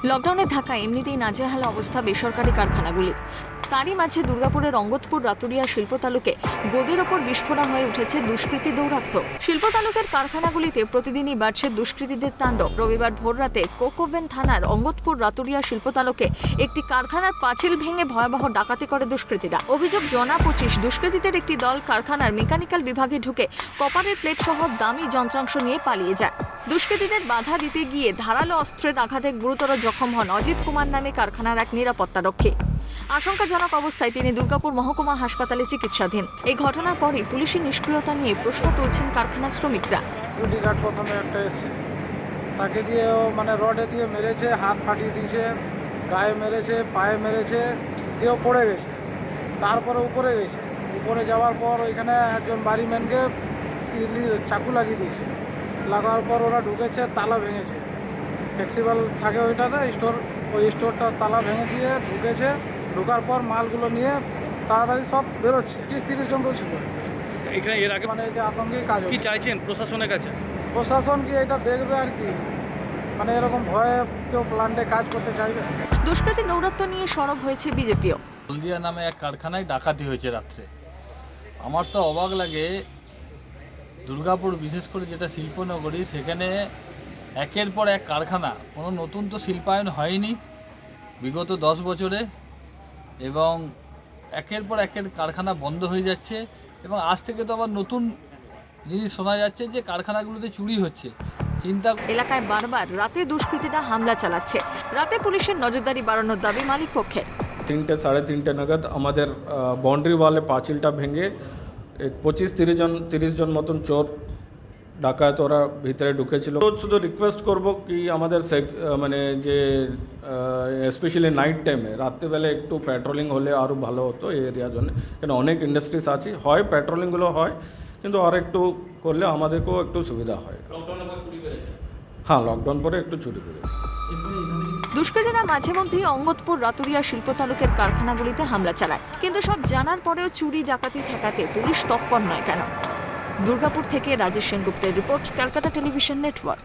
লকডাউনে থাকায় এমনিতেই নাজেহাল অবস্থা বেসরকারি কারখানাগুলি। তারই মাঝে দুর্গাপুরের অঙ্গতপুর রাতুরিয়া শিল্প তালুকে গদির ওপর বিস্ফোরা হয়ে উঠেছে দুষ্কৃতী দৌরাত্ম্য। শিল্প তালুকের কারখানাগুলিতে প্রতিদিনই বাড়ছে দুষ্কৃতীদের তাণ্ডব। রবিবার ভোররাতে কোকোভেন থানার অঙ্গতপুর রাতুরিয়া শিল্প তালুকে একটি কারখানার পাঁচিল ভেঙে ভয়াবহ ডাকাতি করে দুষ্কৃতীরা। অভিযোগ জনা 25 দুষ্কৃতীদের একটি দল কারখানার মেকানিক্যাল বিভাগে ঢুকে কপারের প্লেট সহ দামি যন্ত্রাংশ নিয়ে পালিয়ে যায়। দুষ্কৃতীদের বাধা দিতে গিয়ে ধারালো অস্ত্রের আঘাতে গুরুতর জখম হন অজিত কুমার নামে কারখানার এক নিরাপত্তারক্ষী। আশঙ্কাজনক অবস্থায় তিনি দুর্গাপুর মহকুমা হাসপাতালে চিকিৎসাধীন। এই ঘটনার পরই পুলিশের নিষ্ক্রিয়তা নিয়ে প্রশ্ন তুলছেন কারখানার শ্রমিকরা। প্রথমে একটা এসছে, তাকে দিয়ে মানে রডে দিয়ে মেরেছে, হাত ফাটিয়ে দিয়েছে, গায়ে মেরেছে, পায়ে মেরেছে, দিয়েও পড়ে গেছে। তারপরে উপরে গেছে, উপরে যাওয়ার পর ওইখানে একজন বাড়িম্যানকে চাকু লাগিয়ে দিয়েছে। লাগার পর ওরা ঢুকেছে, তালা ভেঙেছে। ফ্লেক্সিবল থাকে ওইটাতে স্টোর, ওই স্টোরটা তালা ভেঙে দিয়ে ঢুকেছে। ঢোকার পর মালগুলো নিয়ে তাড়াতাড়ি সব বেরোচ্ছে। 30 জন তো ছিল এখানে। এর আগে মানে যে আতঙ্কে কাজ কি চাইছেন প্রশাসনের কাছে? প্রশাসন কি এটা দেখবে আর কি, মানে এরকম ভয়ে কেউ প্ল্যান্টে কাজ করতে চাইবে? দুষ্কৃতী দৌরাত্ম্য নিয়ে সরব হয়েছে বিজেপিও। হলদিয়া নামে এক কারখানায় ডাকাতি হয়েছে রাত্রে। আমার তো অবাক লাগে, দুর্গাপুর বিশেষ করে যেটা শিল্পনগরী, সেখানে একের পর এক কারখানা, কোনো নতুন তো শিল্পায়ন হয়নি বিগত 10 বছরে, এবং একের পর একের কারখানা বন্ধ হয়ে যাচ্ছে। এবং আজ থেকে তো আবার নতুন জিনিস শোনা যাচ্ছে যে কারখানাগুলোতে চুরি হচ্ছে। চিন্তা এলাকায় বারবার রাতে দুষ্কৃতীরা হামলা চালাচ্ছে। রাতে পুলিশের নজরদারি বাড়ানোর দাবি মালিক পক্ষের। 3টে 3:30 নাগাদ আমাদের বাউন্ডারি ওয়ালে পাঁচিলটা ভেঙে 25-30 জন মতন চোর ডাকাত ওরা ভিতরে ঢুকেছিল। শুধু রিকোয়েস্ট করব কি আমাদের মানে যে স্পেশালি নাইট টাইমে, রাত্রিবেলা একটু পেট্রোলিং হলে আরও ভালো হতো এই এরিয়ার জন্য। কেন অনেক ইন্ডাস্ট্রিজ আছে, হয় পেট্রোলিংগুলো হয়, কিন্তু আর একটু করলে আমাদেরকেও একটু সুবিধা হয়। হ্যাঁ, লকডাউন পরে একটু চুরি করেছে। দুষ্কৃতীরা মাঝে মধ্যেই অঙ্গতপুর রাতুরিয়া শিল্প তালুকের কারখানাগুলিতে হামলা চালায়, কিন্তু সব জানার পরেও চুরি ডাকাতি ঠেকাতে পুলিশ তৎপর নয় কেন? দুর্গাপুর থেকে রাজেশ সেনগুপ্তের রিপোর্ট, ক্যালকাটা টেলিভিশন নেটওয়ার্ক।